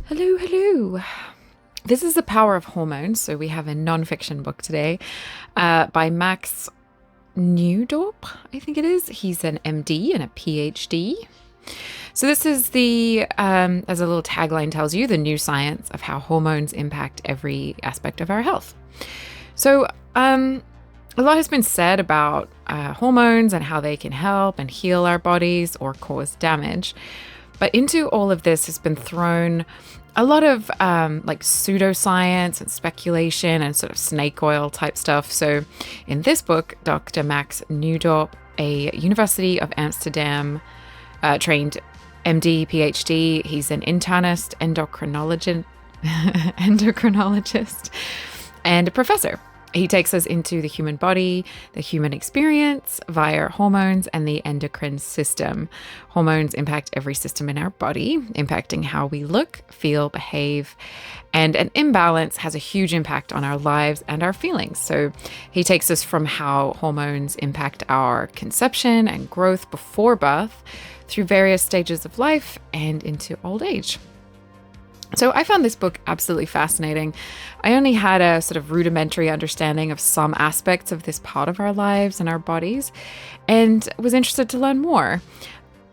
Hello, hello. This is The Power of Hormones. So we have a non-fiction book today by Max Nieuwdorp, I think it is. He's an MD and a PhD. So this is as a little tagline tells you, the new science of how hormones impact every aspect of our health. So a lot has been said about hormones and how they can help and heal our bodies or cause damage. But into all of this has been thrown a lot of like pseudoscience and speculation and sort of snake oil type stuff. So in this book, Dr. Max Nieuwdorp, a University of Amsterdam trained MD, PhD, he's an internist, endocrinologist, and a professor. He takes us into the human body, the human experience via hormones and the endocrine system. Hormones impact every system in our body, impacting how we look, feel, behave, and an imbalance has a huge impact on our lives and our feelings. So he takes us from how hormones impact our conception and growth before birth through various stages of life and into old age. So I found this book absolutely fascinating. I only had a sort of rudimentary understanding of some aspects of this part of our lives and our bodies, and was interested to learn more.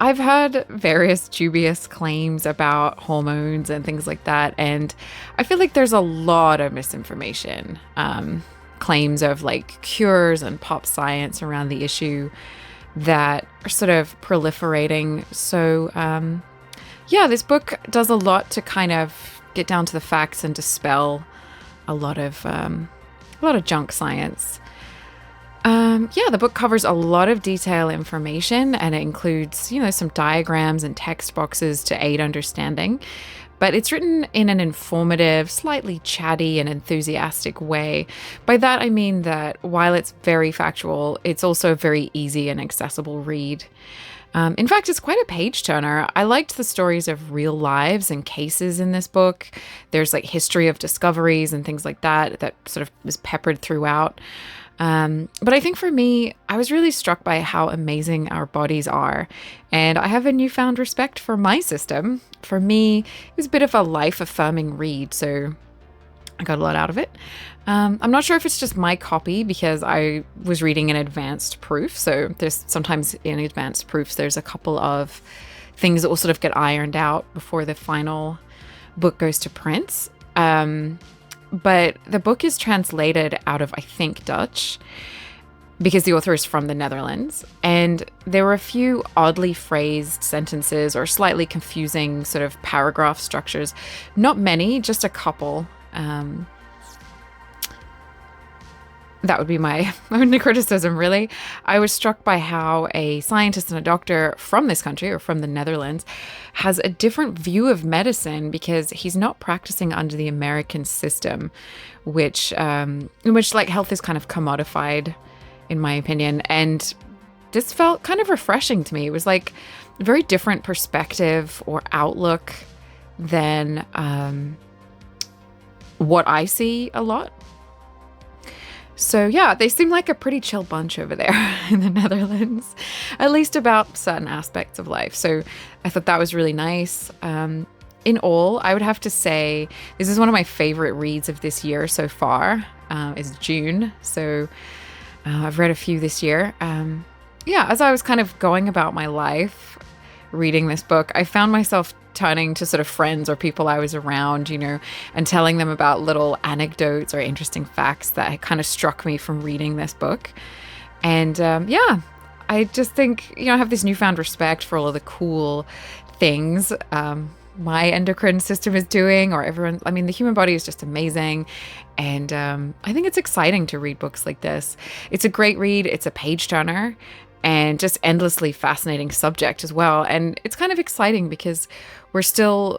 I've heard various dubious claims about hormones and things like that, and I feel like there's a lot of misinformation, claims of like cures and pop science around the issue that are sort of proliferating. So, this book does a lot to kind of get down to the facts and dispel a lot of junk science. The book covers a lot of detailed information, and it includes, some diagrams and text boxes to aid understanding. But it's written in an informative, slightly chatty and enthusiastic way. By that, I mean that while it's very factual, it's also a very easy and accessible read. In fact, it's quite a page turner. I liked the stories of real lives and cases in this book. There's like history of discoveries and things like that sort of was peppered throughout. But I think for me, I was really struck by how amazing our bodies are. And I have a newfound respect for my system. For me, it was a bit of a life-affirming read, so I got a lot out of it. I'm not sure if it's just my copy because I was reading an advanced proof. So there's sometimes in advanced proofs, there's a couple of things that will sort of get ironed out before the final book goes to print. But the book is translated out of, I think, Dutch, because the author is from the Netherlands. And there were a few oddly phrased sentences or slightly confusing sort of paragraph structures. Not many, just a couple. That would be my only criticism, really. I was struck by how a scientist and a doctor from this country, or from the Netherlands, has a different view of medicine because he's not practicing under the American system, in which like health is kind of commodified, in my opinion. And this felt kind of refreshing to me. It was like a very different perspective or outlook than what I see a lot. So they seem like a pretty chill bunch over there in the Netherlands, at least about certain aspects of life. So I thought that was really nice. In all, I would have to say this is one of my favorite reads of this year so far. It's June, so I've read a few this year. As I was kind of going about my life reading this book, I found myself turning to sort of friends or people I was around, and telling them about little anecdotes or interesting facts that had kind of struck me from reading this book. And I just think, I have this newfound respect for all of the cool things my endocrine system is doing, or everyone. I mean, the human body is just amazing. And I think it's exciting to read books like this. It's a great read. It's a page turner. And just endlessly fascinating subject as well. And it's kind of exciting because we're still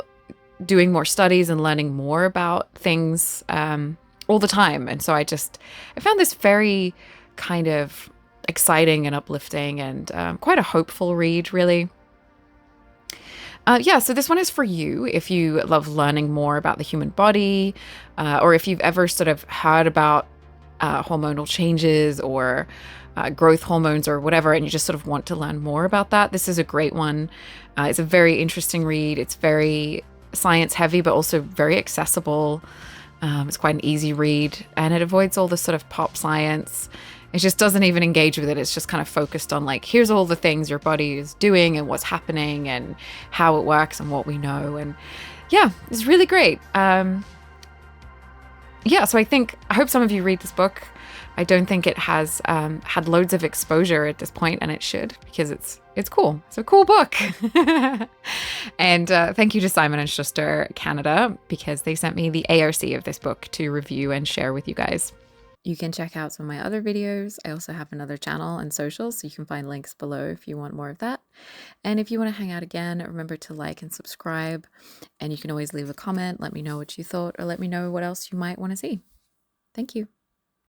doing more studies and learning more about things all the time. And so I found this very kind of exciting and uplifting and quite a hopeful read, really. So this one is for you if you love learning more about the human body, or if you've ever sort of heard about hormonal changes or growth hormones or whatever, and you just sort of want to learn more about that. This is a great one. It's a very interesting read. It's very science heavy, but also very accessible. It's quite an easy read, and it avoids all the sort of pop science. It just doesn't even engage with it. It's just kind of focused on like, here's all the things your body is doing and what's happening and how it works and what we know. And yeah, it's really great. Yeah, so I hope some of you read this book. I don't think it has had loads of exposure at this point, and it should, because it's cool. It's a cool book. And thank you to Simon and Schuster Canada, because they sent me the ARC of this book to review and share with you guys. You can check out some of my other videos. I also have another channel and socials, so you can find links below if you want more of that. And if you want to hang out again, remember to like and subscribe. And you can always leave a comment, let me know what you thought, or let me know what else you might want to see. Thank you.